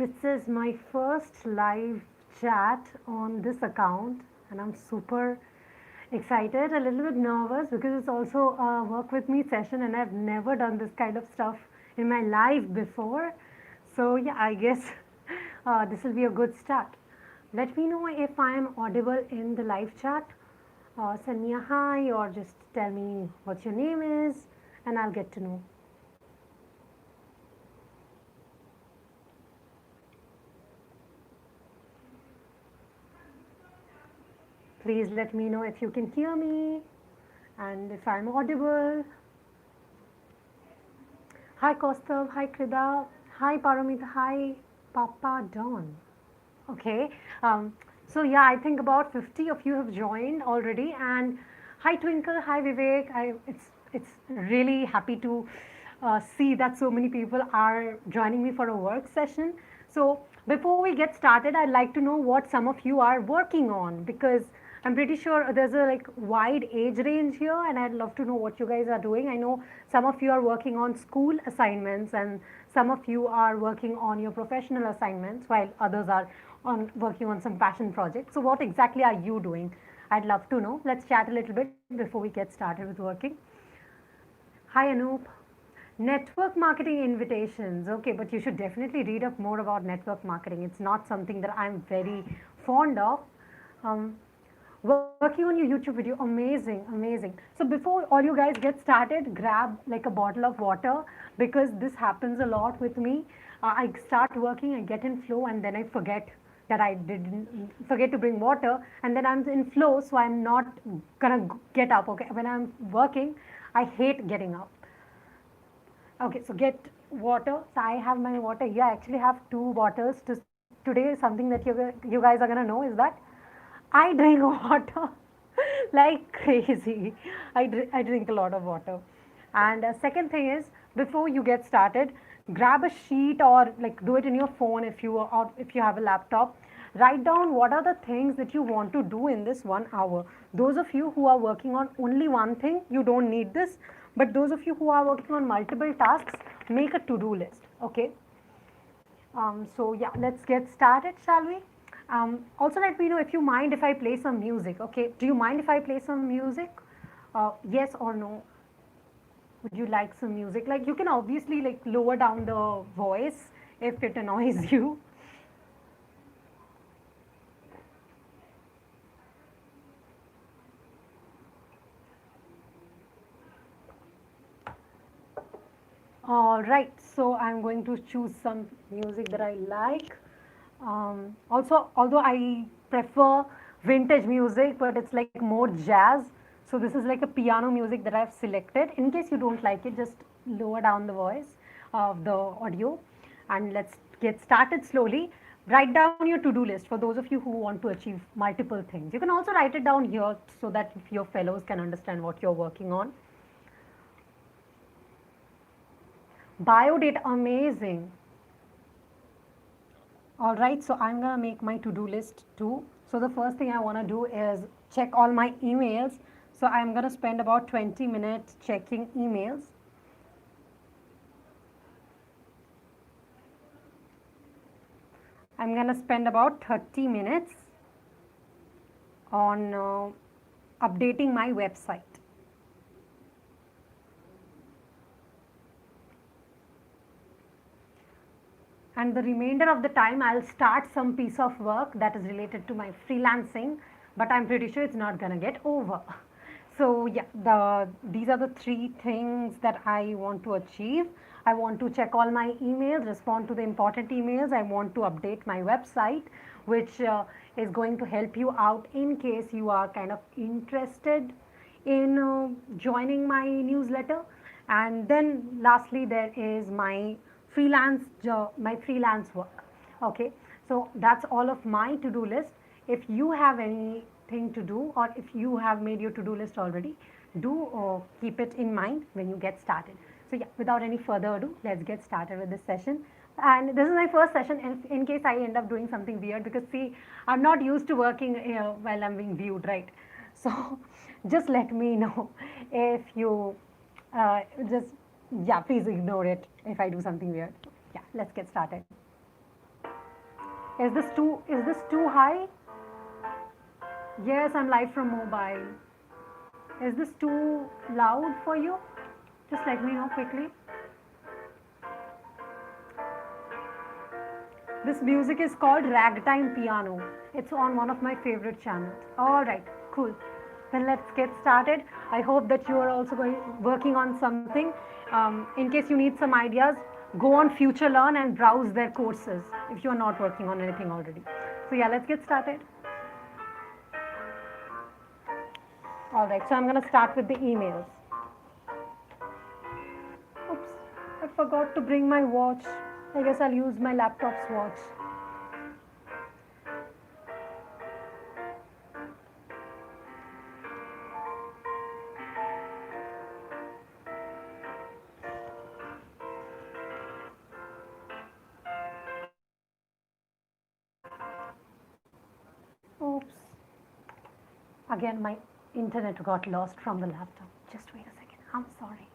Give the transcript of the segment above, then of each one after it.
This is my first live chat on this account, and I'm super excited, a little bit nervous because it's also a work with me session, and I've never done this kind of stuff in my life before. So, yeah, I guess this will be a good start. Let me know if I am audible in the live chat. Send me a hi or just tell me what your name is, and I'll get to know. Please let me know if you can hear me and if I'm audible. Hi Kaustav, hi Krida, hi Paramita, hi Papa Don. Okay, so yeah, I think about 50 of you have joined already, and hi Twinkle, hi Vivek. It's really happy to see that so many people are joining me for a work session. So before we get started, I'd like to know what some of you are working on, because I'm pretty sure there's a like wide age range here, and I'd love to know what you guys are doing. I know some of you are working on school assignments, and some of you are working on your professional assignments, while others are on working on some passion projects. So what exactly are you doing? I'd love to know. Let's chat a little bit before we get started with working. Hi Anoop. Network marketing invitations. Okay, but you should definitely read up more about network marketing. It's not something that I'm very fond of. Um, Working on your YouTube video, amazing, amazing. So before all you guys get started, grab like a bottle of water, because this happens a lot with me. I start working, I get in flow, and then I forget that I didn't forget to bring water, and then I'm in flow, so I'm not gonna get up. Okay, when I'm working, I hate getting up. Okay, so get water. So I have my water here. I actually have two bottles. Today, something that you guys are gonna know is that I drink water like crazy. I drink a lot of water. And second thing is, before you get started, grab a sheet or like do it in your phone if you have a laptop. Write down what are the things that you want to do in this 1 hour. Those of you who are working on only one thing, you don't need this. But those of you who are working on multiple tasks, make a to-do list. Okay. So yeah, let's get started, shall we? Also, let me know if you mind if I play some music. Okay, do you mind if I play some music? Yes or no? Would you like some music? Like you can obviously like lower down the voice if it annoys you. All right, so I'm going to choose some music that I like. Also, although I prefer vintage music, but it's like more jazz. So this is like a piano music that I've selected. In case you don't like it, just lower down the voice of the audio, and let's get started slowly. Write down your to-do list for those of you who want to achieve multiple things. You can also write it down here so that your fellows can understand what you're working on. Bio data, amazing. All right, so I'm gonna make my to-do list too. So the first thing I wanna do is check all my emails. So I'm gonna spend about 20 minutes checking emails. I'm gonna spend about 30 minutes on updating my website. And the remainder of the time I'll start some piece of work that is related to my freelancing, but I'm pretty sure it's not gonna get over. So yeah, these are the three things that I want to achieve. I want to check all my emails, respond to the important emails. I want to update my website, which is going to help you out in case you are kind of interested in joining my newsletter. And then lastly, there is my freelance job, my freelance work. Okay, so that's all of my to-do list. If you have anything to do, or if you have made your to-do list already, do keep it in mind when you get started. So yeah, without any further ado, let's get started with this session. And this is my first session in case I end up doing something weird, because see, I'm not used to working while I'm being viewed, right? So just let me know if you just, yeah, please ignore it if I do something weird. Yeah, let's get started. Is this too high? Yes, I'm live from mobile. Is this too loud for you? Just let me know quickly. This music is called Ragtime Piano. It's on one of my favorite channels. All right, cool. Then let's get started. I hope that you are also working on something. In case you need some ideas, go on Future Learn and browse their courses if you are not working on anything already. So yeah, let's get started. All right, so I'm going to start with the emails. Oops, I forgot to bring my watch. I guess I'll use my laptop's watch. Oops. Again, my internet got lost from the laptop. Just wait a second. I'm sorry.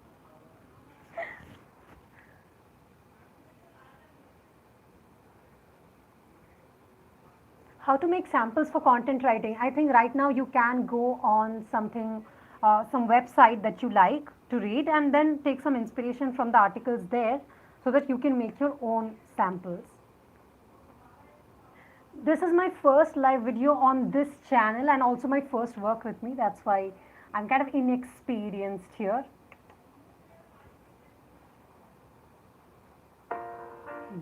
How to make samples for content writing? I think right now you can go on something, some website that you like to read and then take some inspiration from the articles there so that you can make your own samples. This is my first live video on this channel and also my first work with me. That's why I'm kind of inexperienced here.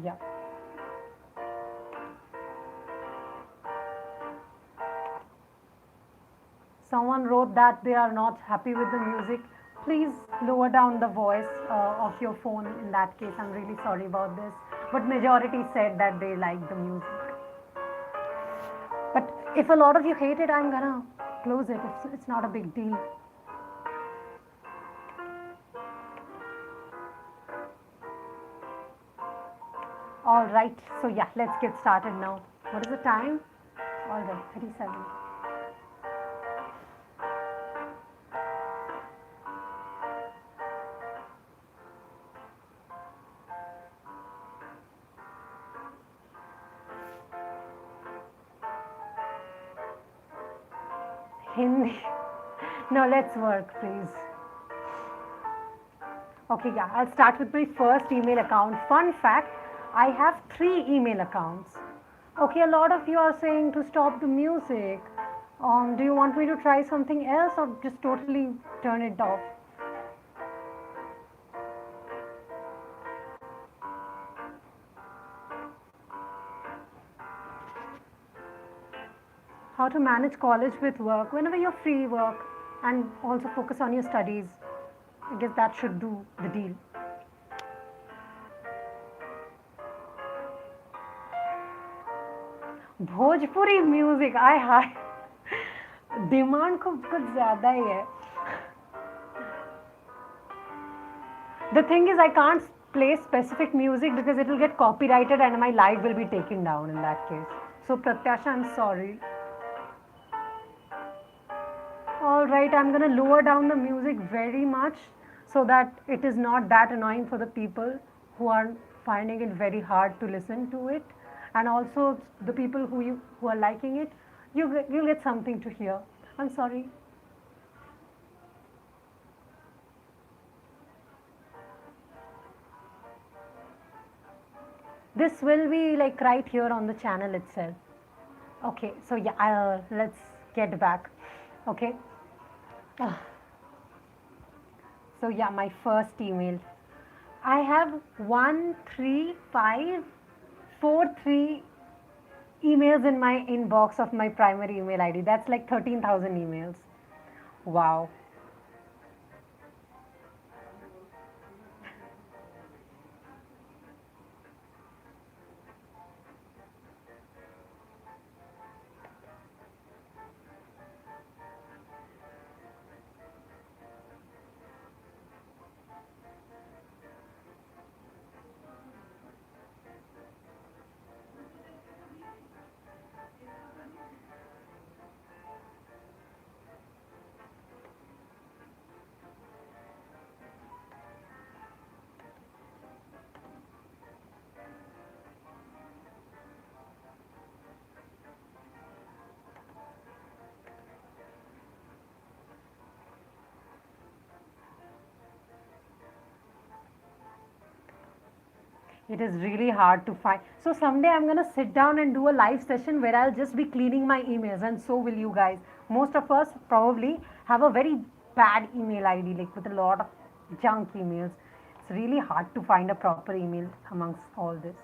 Yeah. Someone wrote that they are not happy with the music. Please lower down the voice of your phone in that case. I'm really sorry about this. But majority said that they like the music. But if a lot of you hate it, I'm gonna close it. It's not a big deal. All right, so yeah, let's get started now. What is the time? All right, 37. Hindi. No, let's work, please. Okay, yeah, I'll start with my first email account. Fun fact, I have 3 email accounts. Okay, a lot of you are saying to stop the music. Do you want me to try something else or just totally turn it off? How to manage college with work. Whenever you're free, work and also focus on your studies. I guess that should do the deal. Bhojpuri music I hi demand कुछ ज़्यादा ही है. The thing is I can't play specific music because it will get copyrighted and my live will be taken down in that case. So Pratyasha, I'm sorry. All right, I'm going to lower down the music very much so that it is not that annoying for the people who are finding it very hard to listen to it. And also the people who are liking it, you'll get something to hear. I'm sorry. This will be like right here on the channel itself. Okay, so yeah, let's get back. Okay. So yeah, my first email. I have 13543 emails in my inbox of my primary email ID. That's like 13,000 emails. Wow. It is really hard to find. So someday I'm going to sit down and do a live session where I'll just be cleaning my emails, and so will you guys. Most of us probably have a very bad email ID, like with a lot of junk emails. It's really hard to find a proper email amongst all this.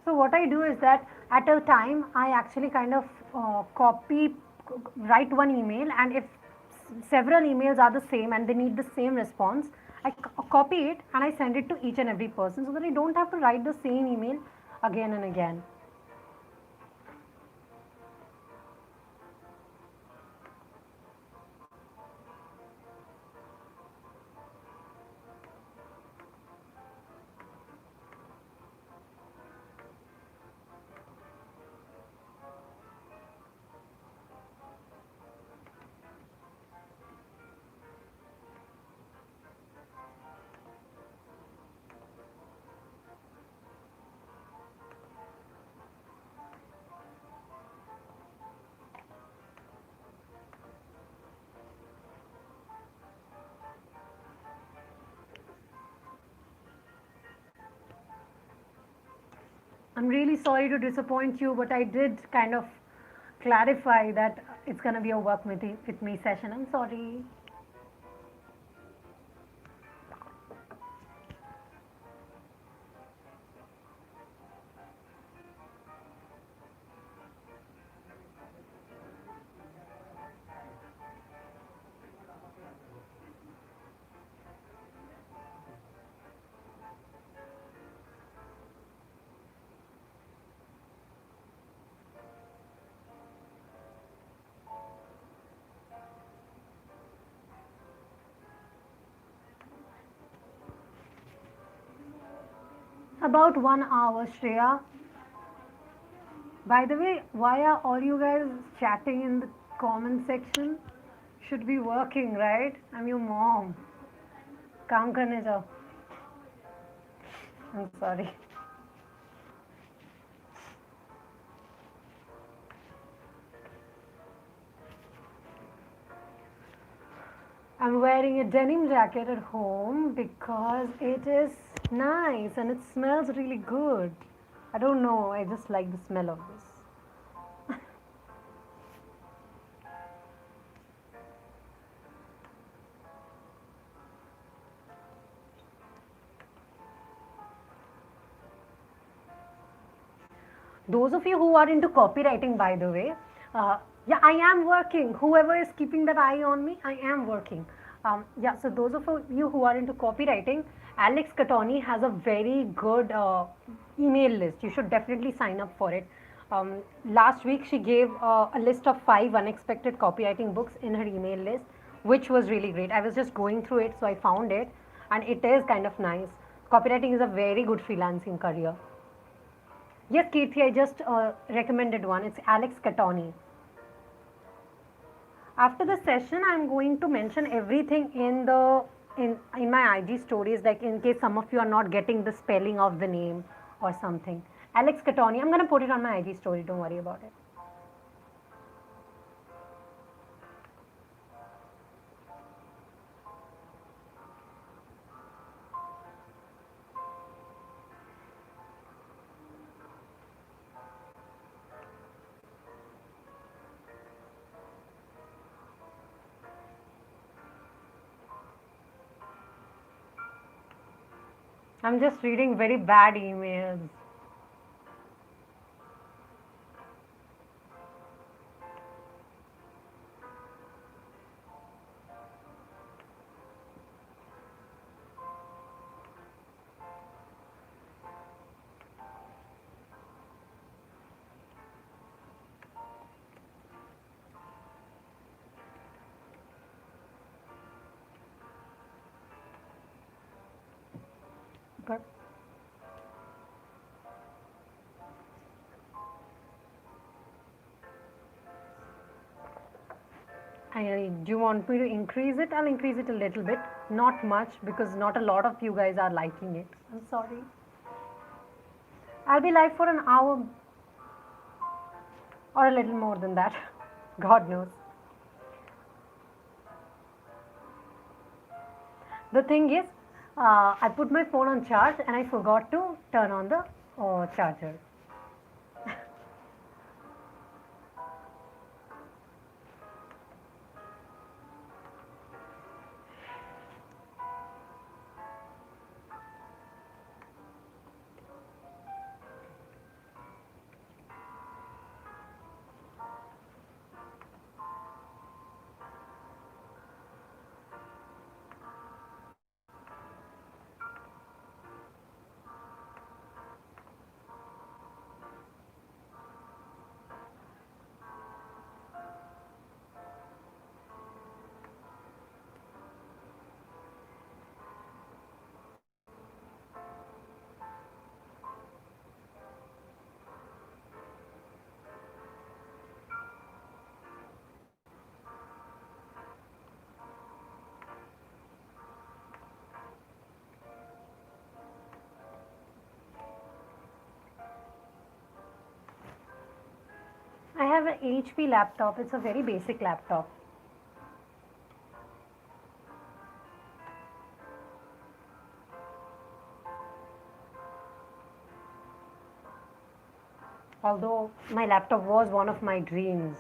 So what I do is that at a time I actually kind of write one email, and if several emails are the same and they need the same response, I copy it and I send it to each and every person so that I don't have to write the same email again and again. I'm really sorry to disappoint you, but I did kind of clarify that it's going to be a work with me session. I'm sorry. About 1 hour, Shreya. By the way, why are all you guys chatting in the comment section? Should be working, right? I'm your mom. काम करने जाओ. I'm sorry. I'm wearing a denim jacket at home because it is nice and it smells really good. I don't know, I just like the smell of this. Those of you who are into copywriting, by the way, yeah, I am working. Whoever is keeping that eye on me, I am working. Yeah, so those of you who are into copywriting, Alex Catoni has a very good email list. You should definitely sign up for it. Last week, she gave a list of 5 unexpected copywriting books in her email list, which was really great. I was just going through it, so I found it, and it is kind of nice. Copywriting is a very good freelancing career. Yes, Kirti, I just recommended one. It's Alex Catoni. After the session, I'm going to mention everything in my IG stories, like in case some of you are not getting the spelling of the name or something. Alex Catoni. I'm going to put it on my IG story. Don't worry about it. I'm just reading very bad emails. speaker. Do you want me to increase it? I'll increase it a little bit, not much because not a lot of you guys are liking it. I'm sorry. I'll be live for an hour or a little more than that. God knows. The thing is, I put my phone on charge and I forgot to turn on the charger. I have an HP laptop. It's a very basic laptop. Although my laptop was one of my dreams.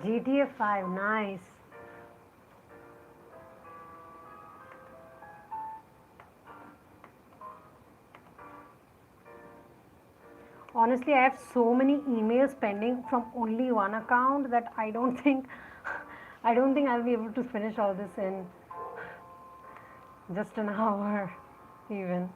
GTA 5, nice. Honestly, I have so many emails pending from only one account that I don't think I'll be able to finish all this in just an hour even.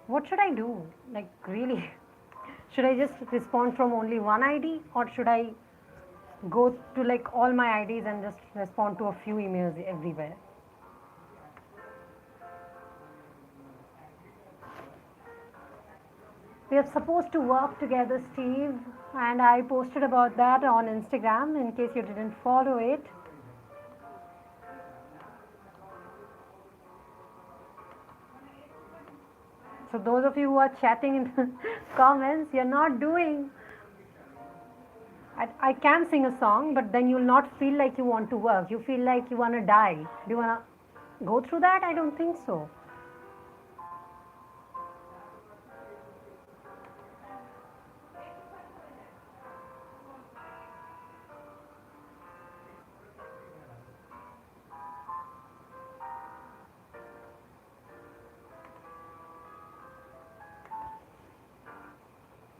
What should I do? Like, really? Should I just respond from only one ID or should I go to like all my IDs and just respond to a few emails everywhere? We are supposed to work together, Steve, and I posted about that on Instagram in case you didn't follow it. So those of you who are chatting in the comments, you're not doing. I can sing a song, but then you'll not feel like you want to work. You feel like you want to die. Do you want to go through that? I don't think so.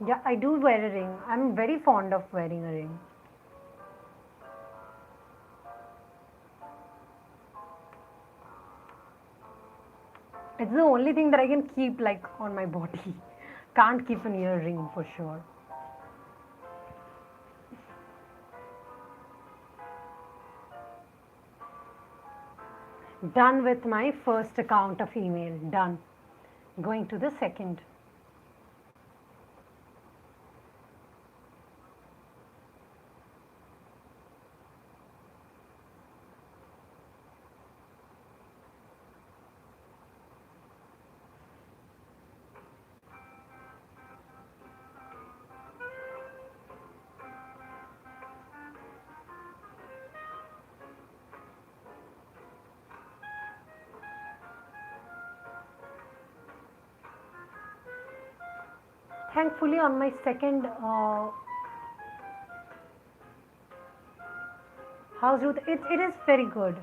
Yeah, I do wear a ring. I'm very fond of wearing a ring. It's the only thing that I can keep like on my body. Can't keep an earring for sure. Done with my first account of email. Done. Going to the second. Thankfully, on my second house route, it is very good.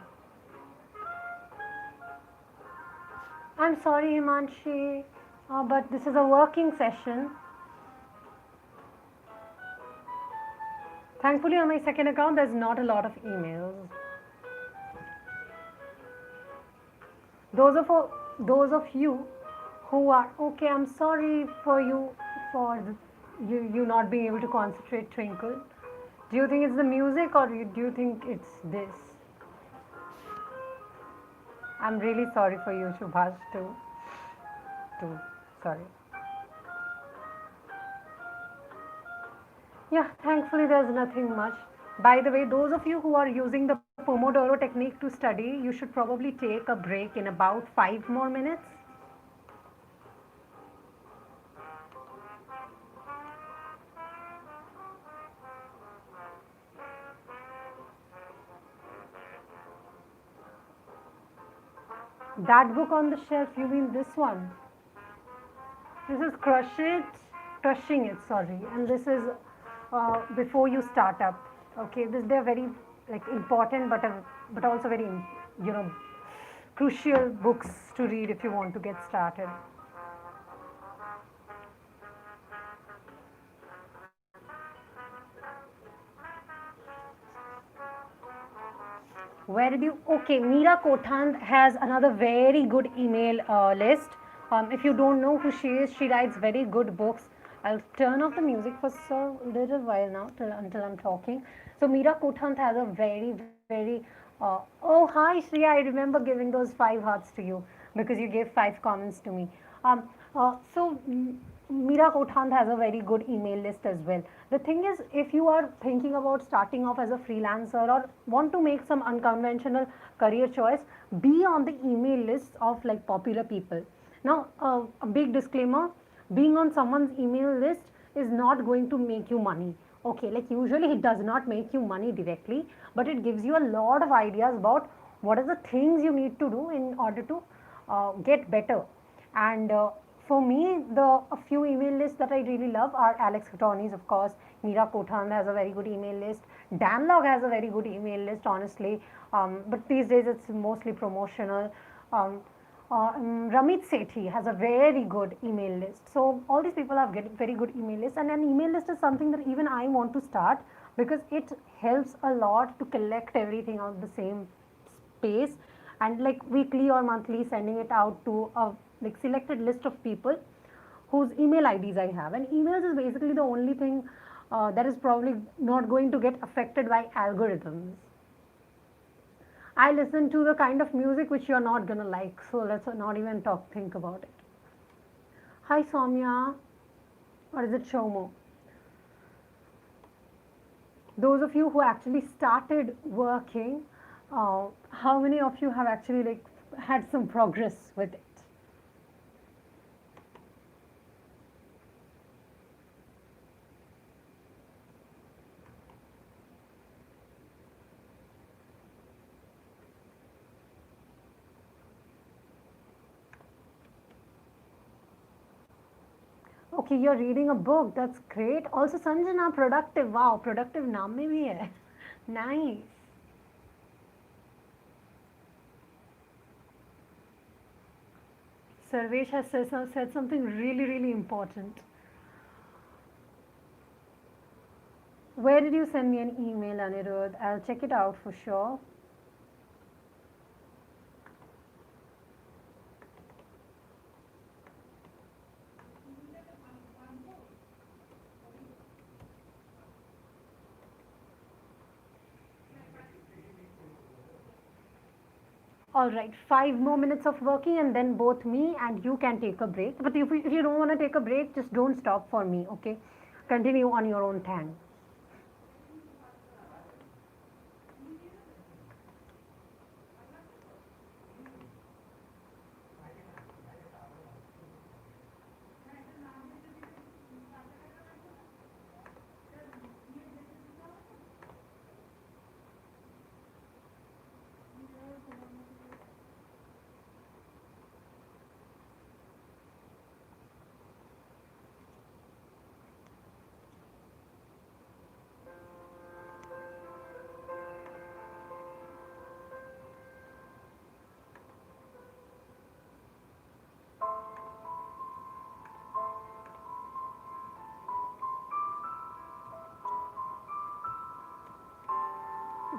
I'm sorry, Himanshi, but this is a working session. Thankfully, on my second account, there's not a lot of emails. Those of those of you who are okay, I'm sorry for you for you not being able to concentrate. Twinkle. Do you think it's the music or do you think it's this? I'm really sorry for you, Shubhash, too. Sorry. Yeah, thankfully there's nothing much. By the way, those of you who are using the Pomodoro technique to study, you should probably take a break in about 5 more minutes. That book on the shelf, you mean this one? This is Crushing It, sorry. And this is before you start up. Okay, they're very like important, but also very you know crucial books to read if you want to get started. Where did you? Okay, Meera Kothand has another very good email list. If you don't know who she is, she writes very good books. I'll turn off the music for so little while now until I'm talking. So Meera Kothand has a very oh hi Shriya, I remember giving those 5 hearts to you because you gave 5 comments to me. So Meera Kothand has a very good email list as well. The thing is, if you are thinking about starting off as a freelancer or want to make some unconventional career choice, be on the email list of like popular people. Now, a big disclaimer, being on someone's email list is not going to make you money. Okay, like usually it does not make you money directly, but it gives you a lot of ideas about what are the things you need to do in order to get better. And for me, a few email lists that I really love are Alex Tony's, of course. Meera Kothand has a very good email list. Dan Log has a very good email list, honestly. But these days it's mostly promotional. Ramit Sethi has a very good email list. So all these people have very good email lists, and an email list is something that even I want to start because it helps a lot to collect everything on the same space and like weekly or monthly sending it out to a like selected list of people whose email IDs I have. And emails is basically the only thing that is probably not going to get affected by algorithms. I listen to the kind of music which you're not gonna like, so let's not even think about it. Hi Soumya, or is it Shomo? Those of you who actually started working, how many of you have actually like had some progress with it? Okay, you're reading a book. That's great. Also, Sanjana, productive. Wow, productive नाम में भी है. Nice. Sarvesh has said something really important. Where did you send me an email, Anirudh? I'll check it out for sure. All right, 5 more minutes of working and then both me and you can take a break. But if you don't want to take a break, just don't stop for me, okay? Continue on your own time.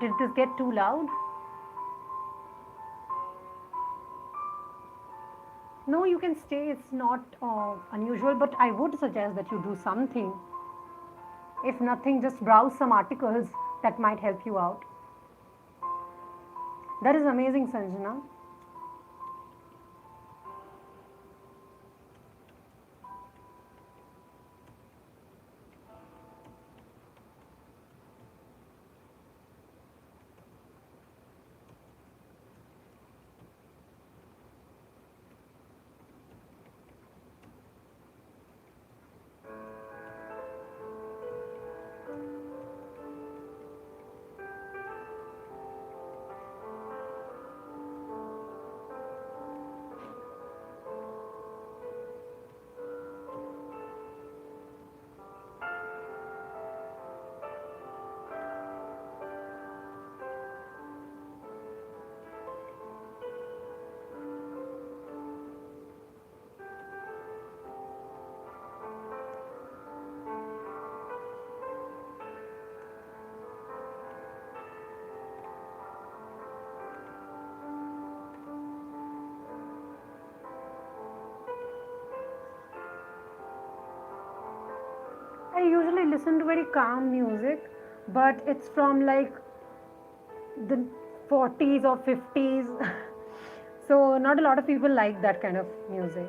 Did this get too loud? No, you can stay. It's not unusual, but I would suggest that you do something. If nothing, just browse some articles that might help you out. That is amazing, Sanjana. I usually listen to very calm music, but it's from like the 40s or 50s. So, not a lot of people like that kind of music.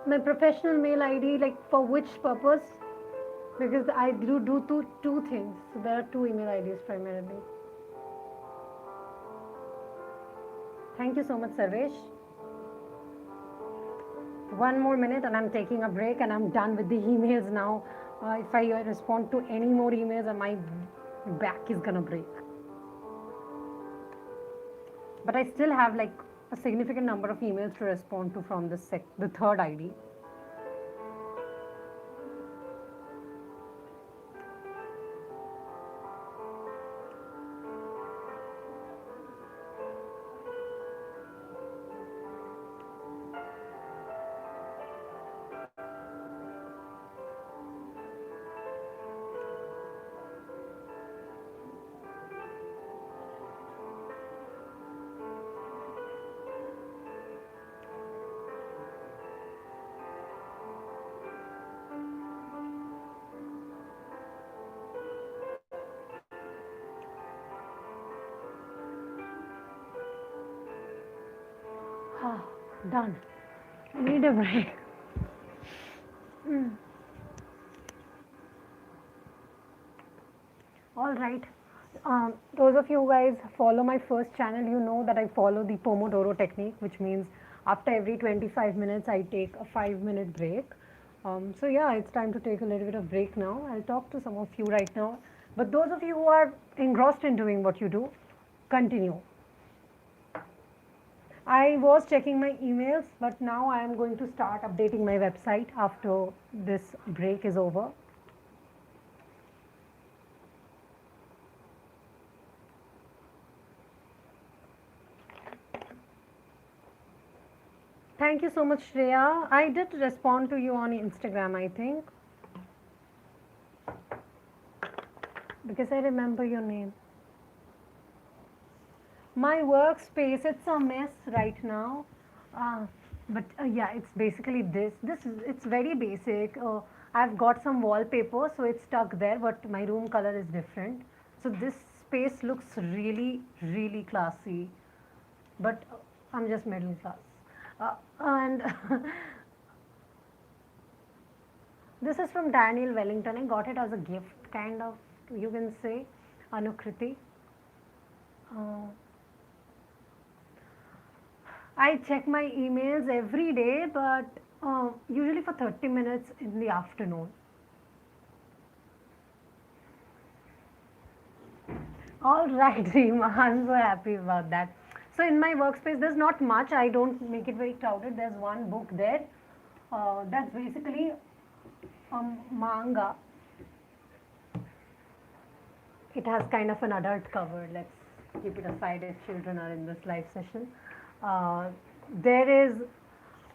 My professional mail ID, like for which purpose? Because I do two things. So there are two email IDs primarily. Thank you so much, Sarvesh. 1 more minute and I'm taking a break and I'm done with the emails now. If I respond to any more emails, my back is gonna break. But I still have like a significant number of emails to respond to from the third ID. Done. I need a break. All right. Those of you who guys follow my first channel, you know that I follow the Pomodoro technique, which means after every 25 minutes, I take a 5-minute break. So yeah, it's time to take a little bit of break now. I'll talk to some of you right now. But those of you who are engrossed in doing what you do, continue. I was checking my emails, but now I am going to start updating my website after this break is over. Thank you so much, Shreya. I did respond to you on Instagram, I think, because I remember your name. My workspace, it's a mess right now. Uh, but yeah, it's basically this. It's very basic. I've got some wallpaper, so it's stuck there, but my room color is different. So this space looks really, really classy. But I'm just middle class. And this is from Daniel Wellington. I got it as a gift, kind of, you can say, Anukriti. Uh, I check my emails every day, but usually for 30 minutes in the afternoon. All right, Reema, I'm so happy about that. So in my workspace, there's not much. I don't make it very crowded. There's one book there. That's basically a manga. It has kind of an adult cover. Let's keep it aside if children are in this live session. Uh, there is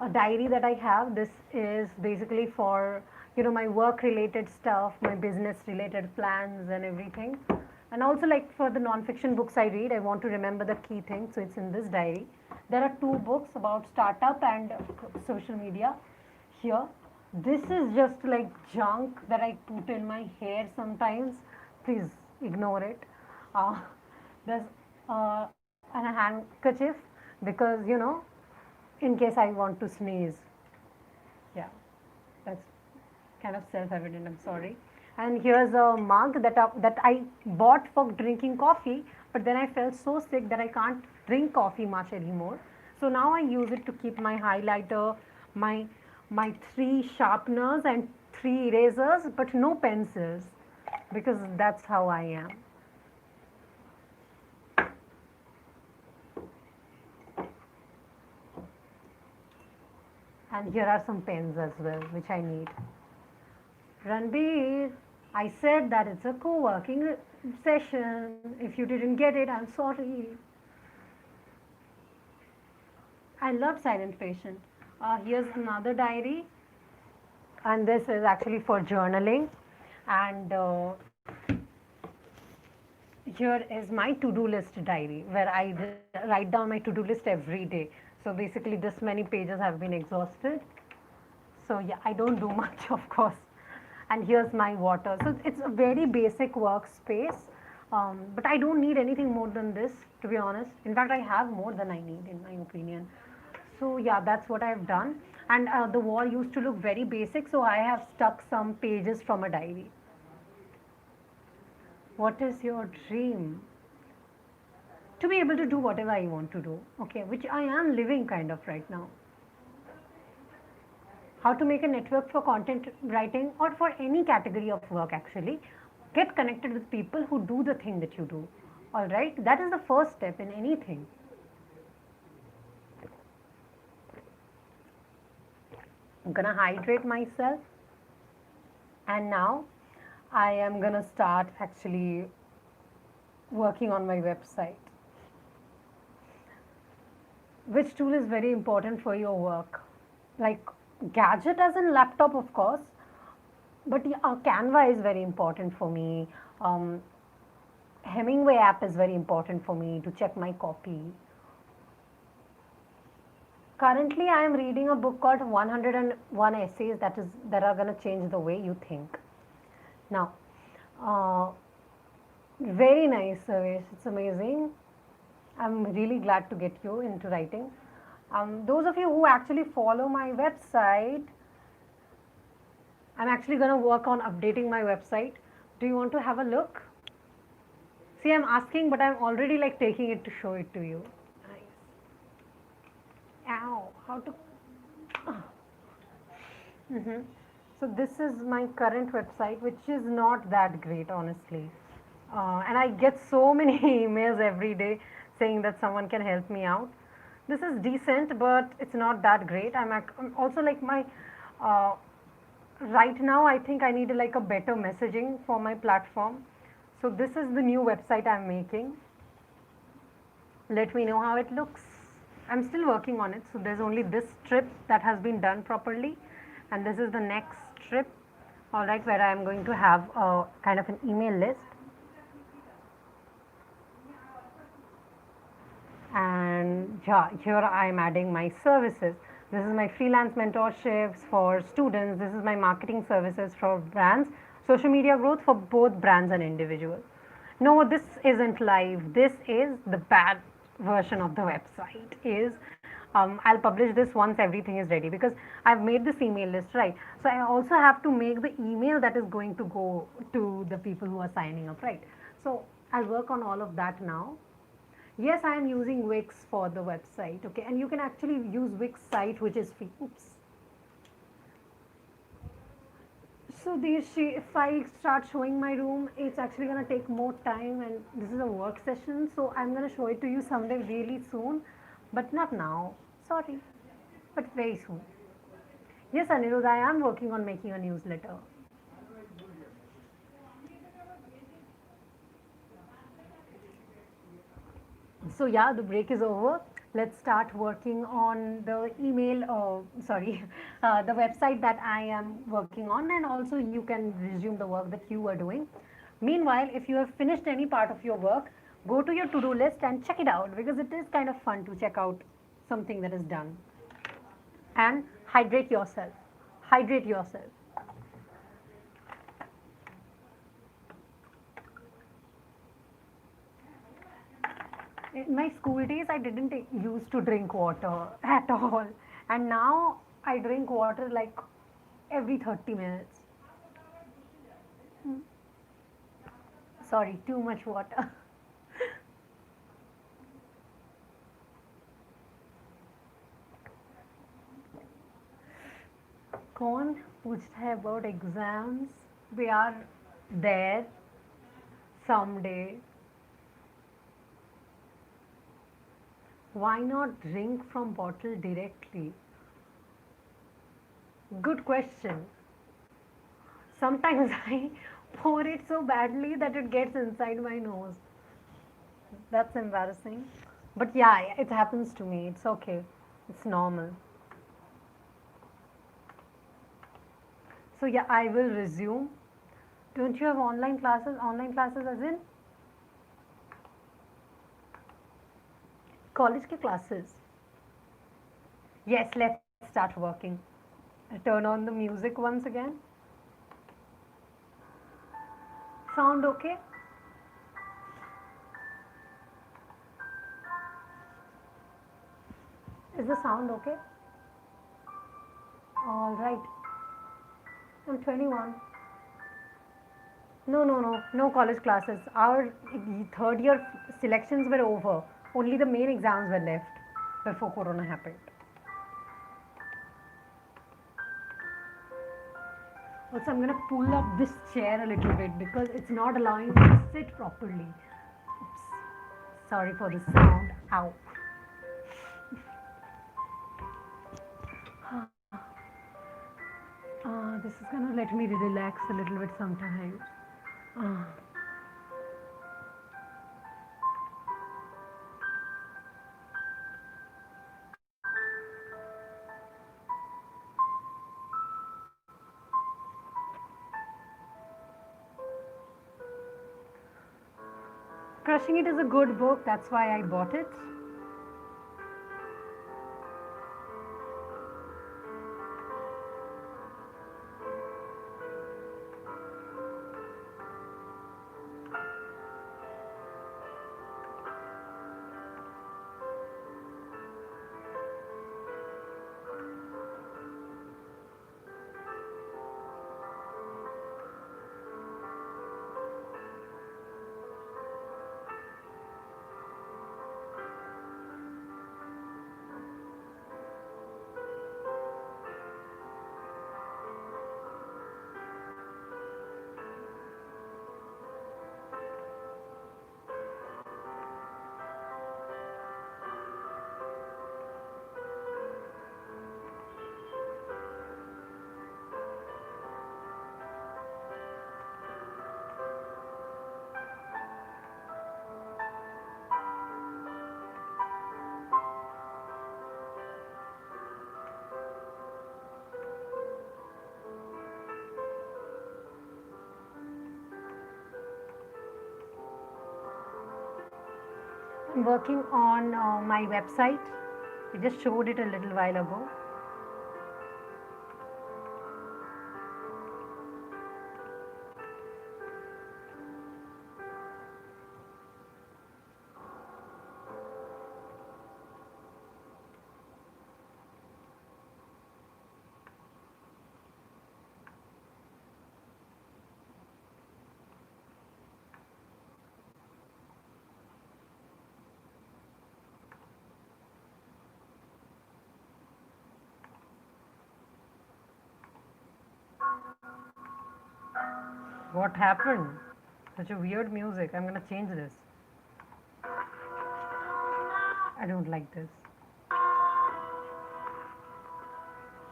a diary that I have. This is basically for my work related stuff, my business related plans and everything. And also like for the non-fiction books I read, I want to remember the key things. So it's in this diary. There are 2 books about startup and social media here. This is just like junk that I put in my hair sometimes. Please ignore it. Uh, there's a handkerchief because in case I want to sneeze. Yeah, that's kind of self-evident. I'm sorry. And here's a mug that I bought for drinking coffee, but then I felt so sick that I can't drink coffee much anymore. So now I use it to keep my highlighter, my my 3 sharpeners and 3 erasers, but no pencils, because that's how I am. And here are some pens as well, which I need. Ranbir, I said that it's a co-working session. If you didn't get it, I'm sorry. I love Silent Patient. Here's another diary, and this is actually for journaling. And here is my to-do list diary, where I write down my to-do list every day. So basically, this many pages have been exhausted. So yeah, I don't do much, of course. And here's my water. So it's a very basic workspace, but I don't need anything more than this, to be honest. In fact, I have more than I need, in my opinion. So yeah, that's what I've done. And the wall used to look very basic, so I have stuck some pages from a diary. What is your dream? To be able to do whatever I want to do, okay, which I am living kind of right now. How to make a network for content writing or for any category of work, actually. Get connected with people who do the thing that you do. All right, that is the first step in anything. I'm gonna hydrate myself, and now I am gonna start actually working on my website. Which tool is very important for your work? Like gadget as in laptop, of course, but Canva is very important for me. Hemingway app is very important for me to check my copy. Currently, I am reading a book called 101 Essays that are going to change the way you think. Now, very nice, Savesh. It's amazing. I'm really glad to get you into writing. Those of you who actually follow my website, I'm actually going to work on updating my website. Do you want to have a look? See, I'm asking, but I'm already like taking it to show it to you. Nice. Ow, how to. Mm-hmm. So this is my current website, which is not that great, honestly. And I get so many emails every day saying that someone can help me out. This is decent, but it's not that great. I'm also like my uh, right now. I think I need like a better messaging for my platform. So this is the new website I'm making. Let me know how it looks. I'm still working on it. So there's only this strip that has been done properly, and this is the next strip, all right, where I'm going to have a kind of an email list. And yeah, here I'm adding my services. This is my freelance mentorships for students. This is my marketing services for brands, social media growth for both brands and individuals. No, this isn't live. This is the bad version of the website. I'll publish this once everything is ready, because I've made this email list, right? So I also have to make the email that is going to go to the people who are signing up, right? So I'll work on all of that now. Yes, I am using Wix for the website, okay, and you can actually use Wix site, which is free. Oops. So if I start showing my room, it's actually gonna take more time, and this is a work session, so I'm gonna show it to you someday really soon, but not now. Sorry, but very soon. Yes, Anirudh, I am working on making a newsletter. So yeah, the break is over. Let's start working on the email, sorry, the website that I am working on, and also you can resume the work that you are doing. Meanwhile, if you have finished any part of your work, go to your to-do list and check it out, because it is kind of fun to check out something that is done. And hydrate yourself. Hydrate yourself. In my school days, I didn't used to drink water at all, and now I drink water like every 30 minutes. Sorry, too much water. कौन पूछता है about exams? We are there someday. Why not drink from bottle directly? Good question. Sometimes I pour it so badly that it gets inside my nose. That's embarrassing. But yeah, it happens to me. It's okay. It's normal. So yeah, I will resume. Don't you have online classes? Online classes as in college ke classes? Yes, let's start working. Turn on the music once again. Sound okay? Is the sound okay? All right. I'm 21. No, no, no, no college classes. Our third year selections were over. Only the main exams were left before Corona happened. Also, I'm gonna pull up this chair a little bit because it's not allowing me to sit properly. Oops. Sorry for the sound. Ow. This is gonna let me relax a little bit sometimes. Uh, Crushing It is a good book. That's why I bought it. working on my website. I just showed it a little while ago. What happened? Such a weird music. I'm gonna change this. I don't like this.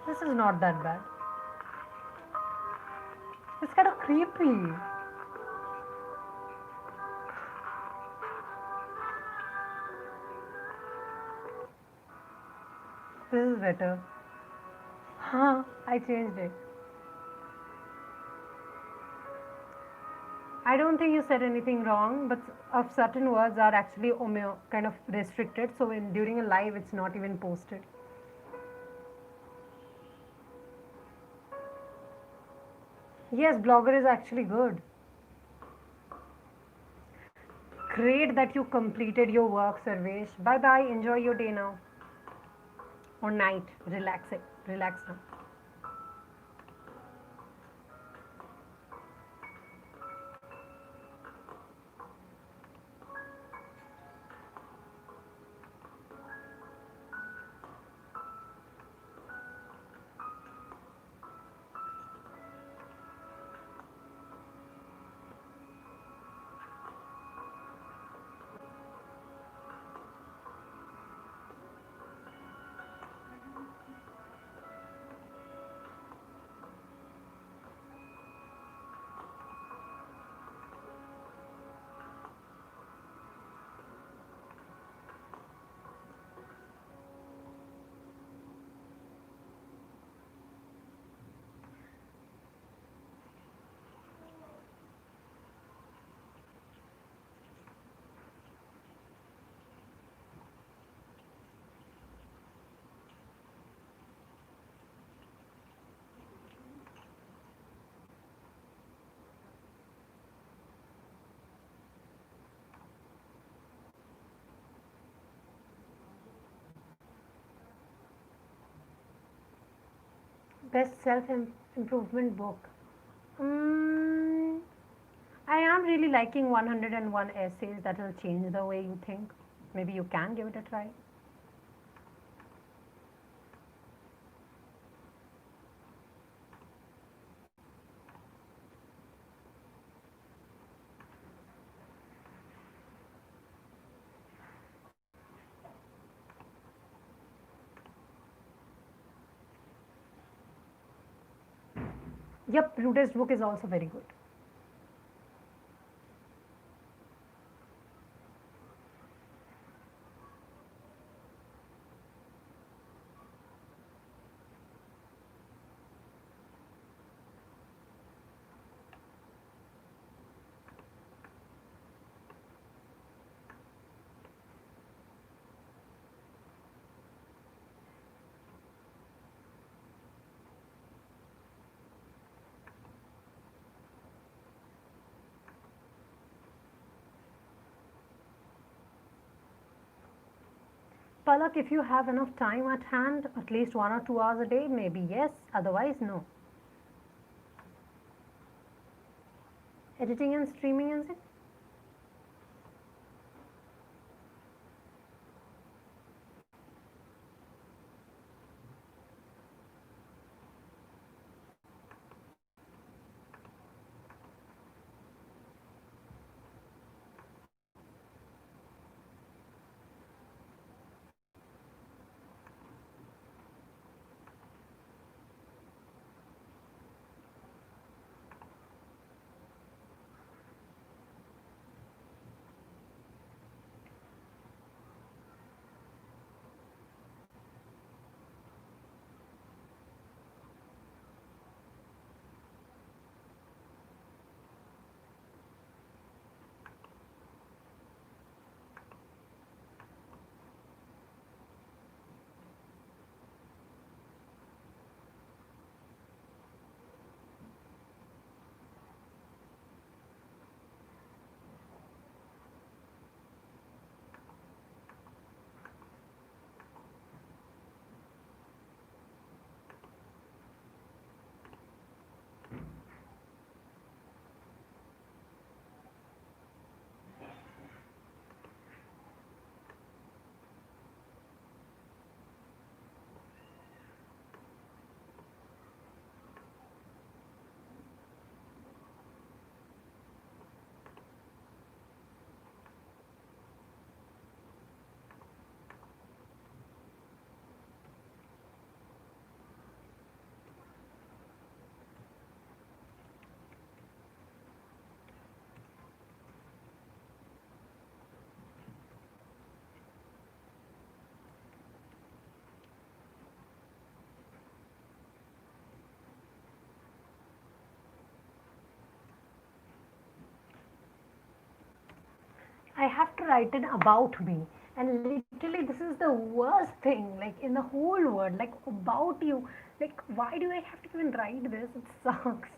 This is not that bad. It's kind of creepy. This is better. Huh, I changed it. I don't think you said anything wrong, but of certain words are actually kind of restricted. So during a live, it's not even posted. Yes, Blogger is actually good. Great that you completed your work, Sarvesh. Bye bye. Enjoy your day now or night. Relax it. Relax now. Best self improvement book. Mm, I am really liking 101 essays that will change the way you think. Maybe you can give it a try. Yep, Buddhist book is also very good. Palak, if you have enough time at hand, at least 1 or 2 hours a day, maybe yes, otherwise, no. Editing and streaming is it? I have to write an about me. And literally, this is the worst thing, like in the whole world, like about you. Like, why do I have to even write this? It sucks.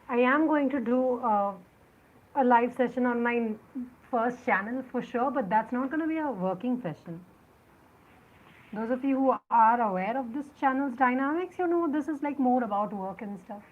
I am going to do a live session on my first channel for sure, but that's not going to be a working session. Those of you who are aware of this channel's dynamics, you know this is like more about work and stuff.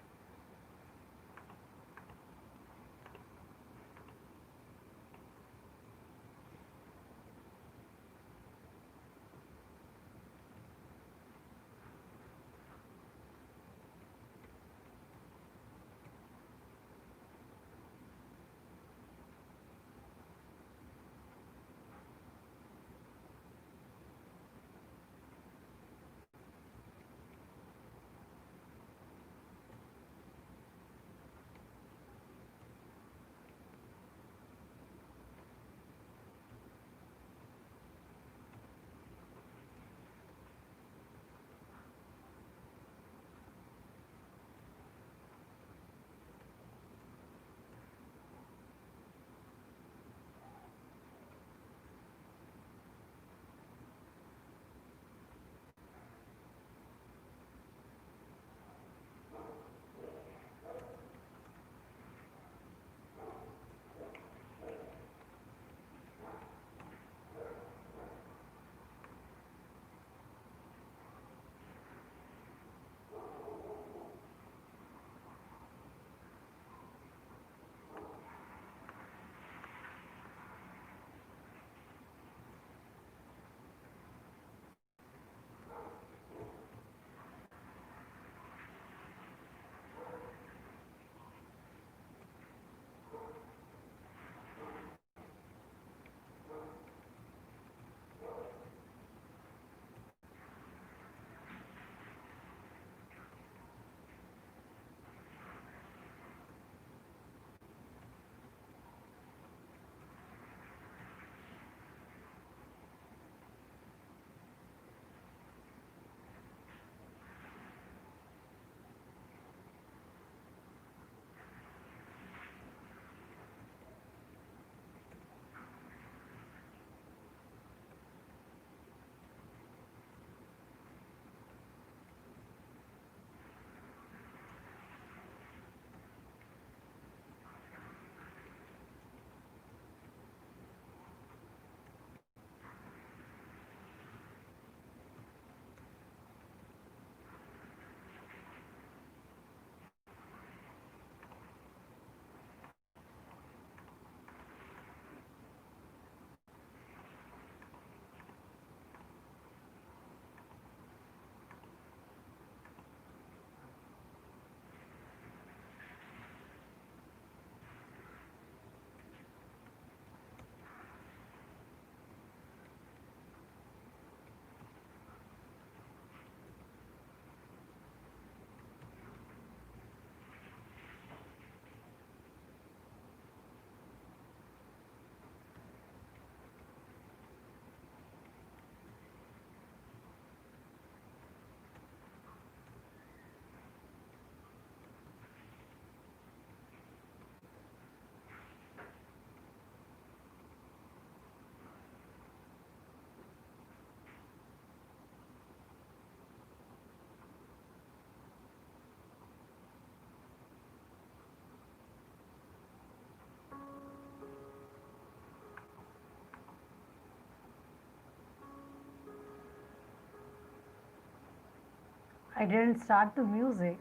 I didn't start the music.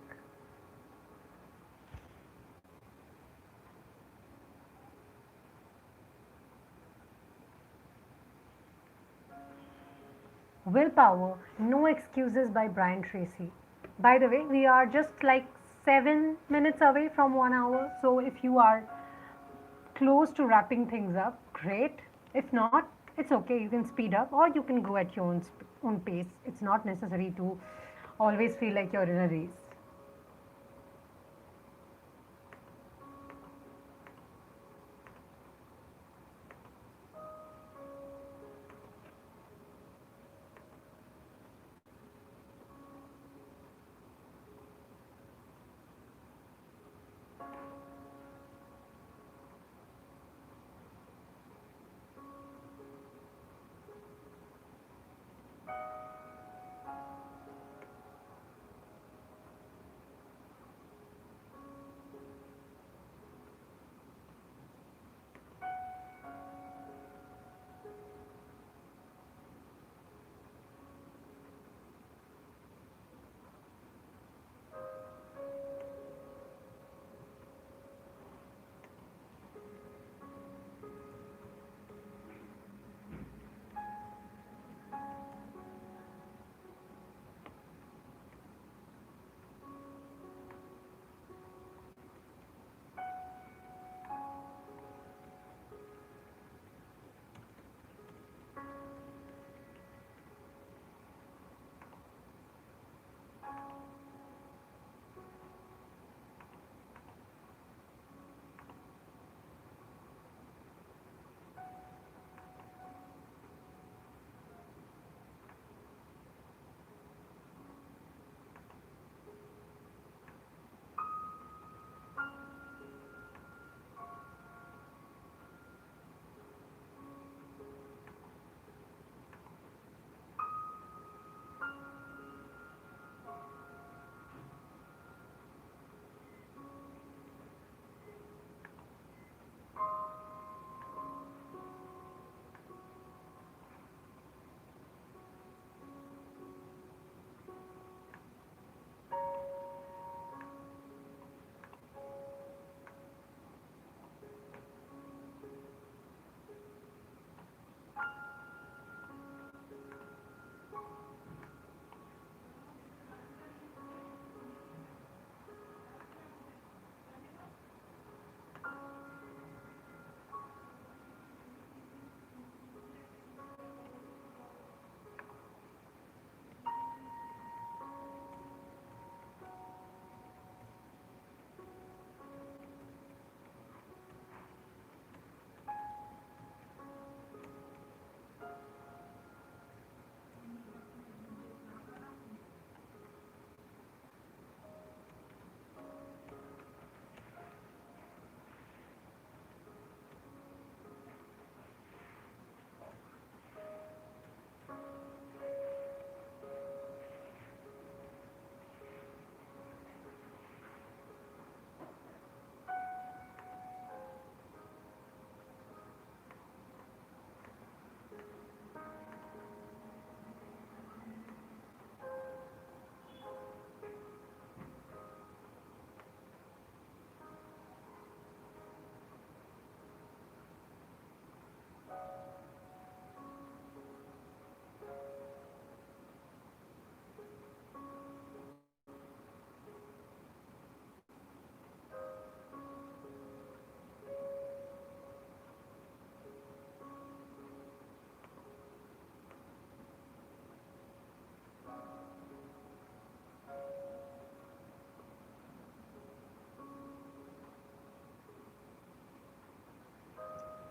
Willpower, No Excuses by Brian Tracy. By the way, we are just like 7 minutes away from 1 hour. So if you are close to wrapping things up, great. If not, it's okay. You can speed up or you can go at your own pace. It's not necessary to always feel like you're in a race.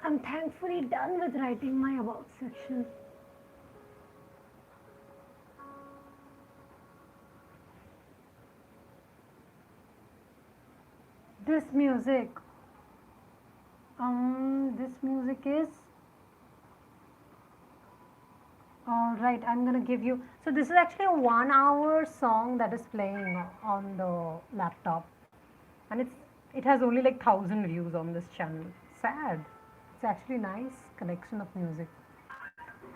I'm thankfully done with writing my about section. This music is all right. I'm gonna give you. So this is actually a 1 hour song that is playing on the laptop, and it has only like 1,000 views on this channel. Sad. It's actually nice collection of music.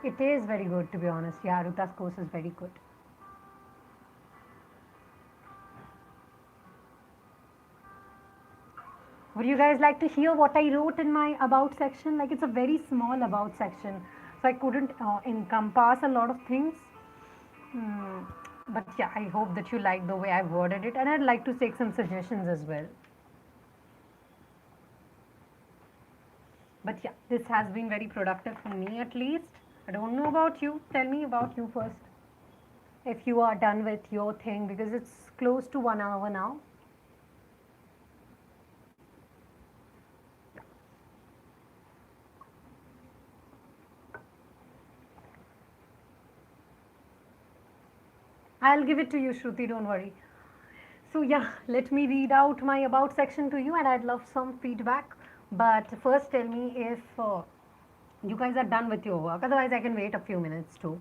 It is very good to be honest. Yeah, Ruta's course is very good. Would you guys like to hear what I wrote in my about section? Like, it's a very small about section, so I couldn't encompass a lot of things. Hmm. But yeah, I hope that you like the way I worded it, and I'd like to take some suggestions as well. But yeah, this has been very productive for me at least. I don't know about you. Tell me about you first. If you are done with your thing, because it's close to 1 hour now. I'll give it to you, Shruti, don't worry. So yeah, let me read out my about section to you, and I'd love some feedback. But first, tell me if you guys are done with your work. Otherwise, I can wait a few minutes too.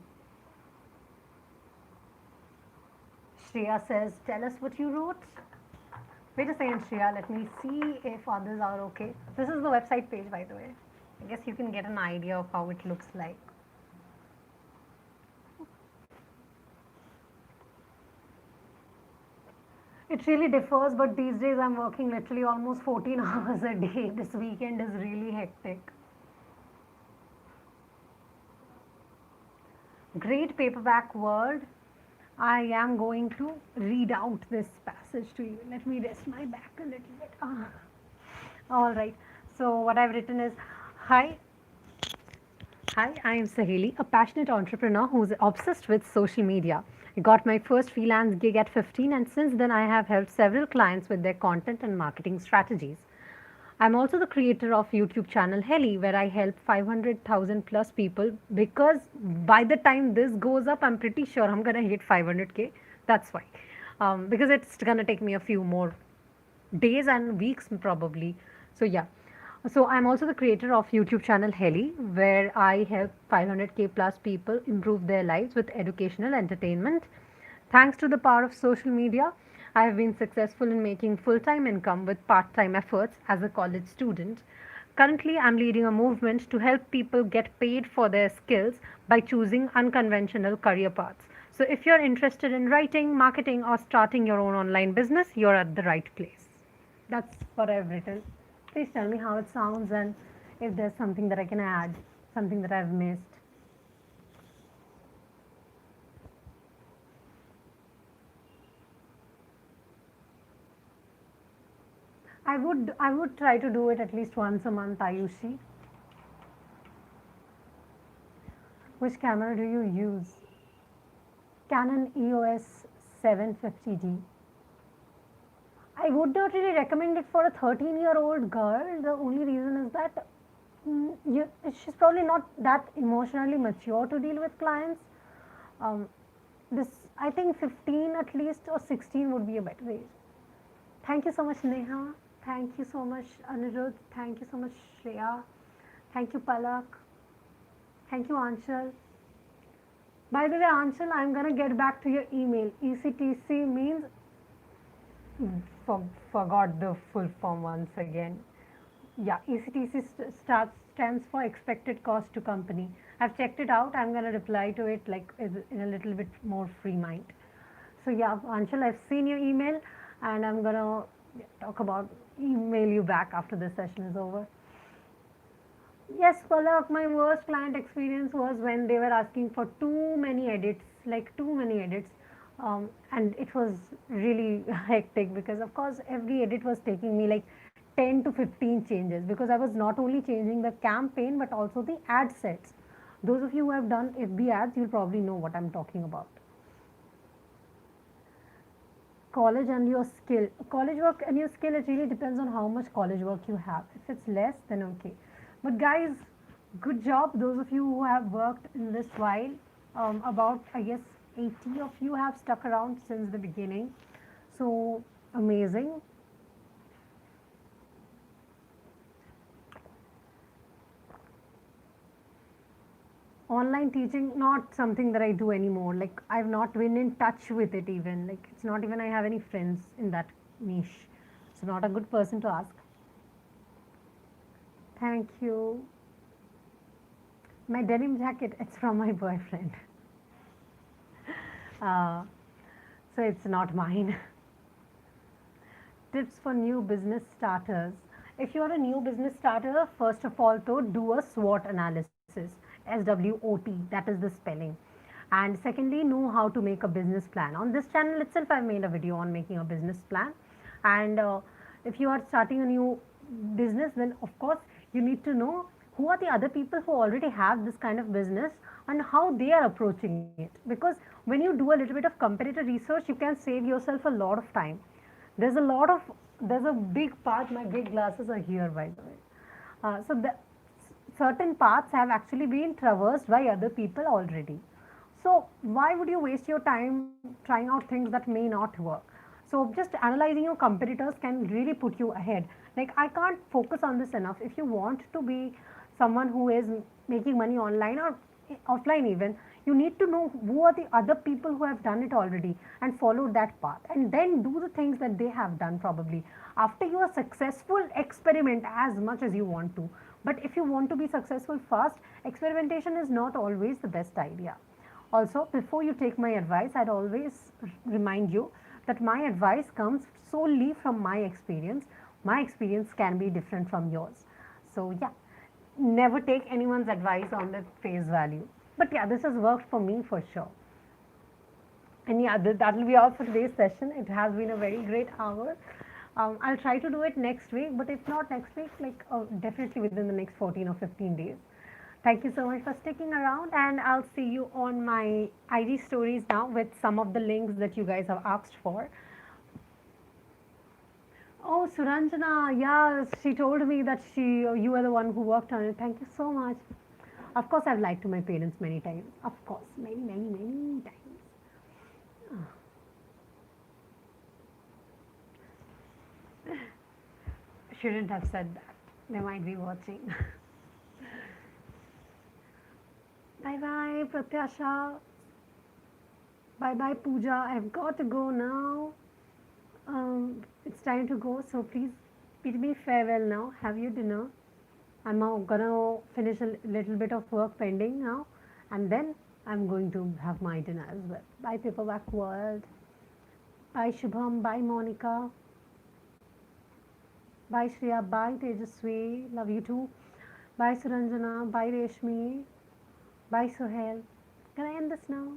Shreya says, tell us what you wrote. Wait a second, Shreya. Let me see if others are okay. This is the website page, by the way. I guess you can get an idea of how it looks like. It really differs, but these days I'm working literally almost 14 hours a day. This weekend is really hectic. Great paperback word. I am going to read out this passage to you. Let me rest my back a little bit. All right. So, what I've written is, Hi, Hi, I am Saheli, a passionate entrepreneur who's obsessed with social media. I got my first freelance gig at 15, and since then, I have helped several clients with their content and marketing strategies. I'm also the creator of YouTube channel Heli, where I help 500,000 plus people, because by the time this goes up, I'm pretty sure I'm gonna hit 500K. That's why. Because it's gonna take me a few more days and weeks probably. So yeah. So I'm also the creator of YouTube channel Heli, where I help 500K plus people improve their lives with educational entertainment. Thanks to the power of social media, I have been successful in making full-time income with part-time efforts as a college student. Currently, I'm leading a movement to help people get paid for their skills by choosing unconventional career paths. So if you're interested in writing, marketing, or starting your own online business, you're at the right place. That's what I've written. Please tell me how it sounds and if there's something that I can add, something that I've missed. I would try to do it at least once a month, Ayushi. Which camera do you use? Canon EOS 750D. I would not really recommend it for a 13-year-old girl. The only reason is that she's probably not that emotionally mature to deal with clients. Um, this, I think 15 at least, or 16 would be a better age. Thank you so much, Neha. Thank you so much, Anirudh. Thank you so much, Shreya. Thank you, Palak. Thank you, Anshul. By the way, Anshul, I'm gonna get back to your email. ECTC means, for, forgot the full form once again. Yeah, ECTC stands for expected cost to company. I've checked it out. I'm gonna reply to it like in a little bit more free mind. So yeah, Anshul, I've seen your email, and I'm gonna talk about email you back after this session is over. Yes, Palak, my worst client experience was when they were asking for too many edits, like too many edits. And it was really hectic because, of course, every edit was taking me like 10 to 15 changes, because I was not only changing the campaign but also the ad sets. Those of you who have done FB ads, you'll probably know what I'm talking about. College and your skill. College work and your skill, it really depends on how much college work you have. If it's less, then okay. But guys, good job, those of you who have worked in this while. About, I guess, 80 of you have stuck around since the beginning. So amazing. Online teaching, not something that I do anymore. Like, I've not been in touch with it even. Like, it's not even I have any friends in that niche. So not a good person to ask. Thank you. My denim jacket, it's from my boyfriend. uh, so it's not mine. Tips for new business starters. if you are a new business starter, first of all, though, do a SWOT analysis, SWOT, that is the spelling. And secondly, know how to make a business plan. On this channel itself, I've made a video on making a business plan. And if you are starting a new business, then of course you need to know who are the other people who already have this kind of business and how they are approaching it. Because when you do a little bit of comparative research, you can save yourself a lot of time. There's a lot of, there's a big part, my big glasses are here by the way. So the certain paths have actually been traversed by other people already. So why would you waste your time trying out things that may not work? So just analyzing your competitors can really put you ahead. Like I can't focus on this enough. If you want to be someone who is making money online or offline even, you need to know who are the other people who have done it already and follow that path and then do the things that they have done probably. After you are successful, experiment as much as you want to. But if you want to be successful fast, experimentation is not always the best idea. Also, before you take my advice, I'd always remind you that my advice comes solely from my experience. My experience can be different from yours. So, yeah, never take anyone's advice on the face value. But yeah, this has worked for me for sure. And yeah, that will be all for today's session. It has been a very great hour. I'll try to do it next week, but if not next week, like definitely within the next 14 or 15 days. Thank you so much for sticking around, and I'll see you on my IG stories now with some of the links that you guys have asked for. Oh, Suranjana, yeah, she told me that you were the one who worked on it. Thank you so much. Of course, I've lied to my parents many times. Of course, many, many, many times. Shouldn't have said that. They might be watching. Bye bye, Pratyasha. Bye bye, Pooja. I've got to go now. It's time to go, so please bid me farewell now. Have your dinner. I'm now gonna finish a little bit of work pending now, and then I'm going to have my dinner as well. Bye, Paperback World. Bye, Shubham. Bye, Monica. Bye, Shreya. Bye, Tejaswi. Love you too. Bye, Suranjana. Bye, Reshmi. Bye, Sohail. Can I end this now?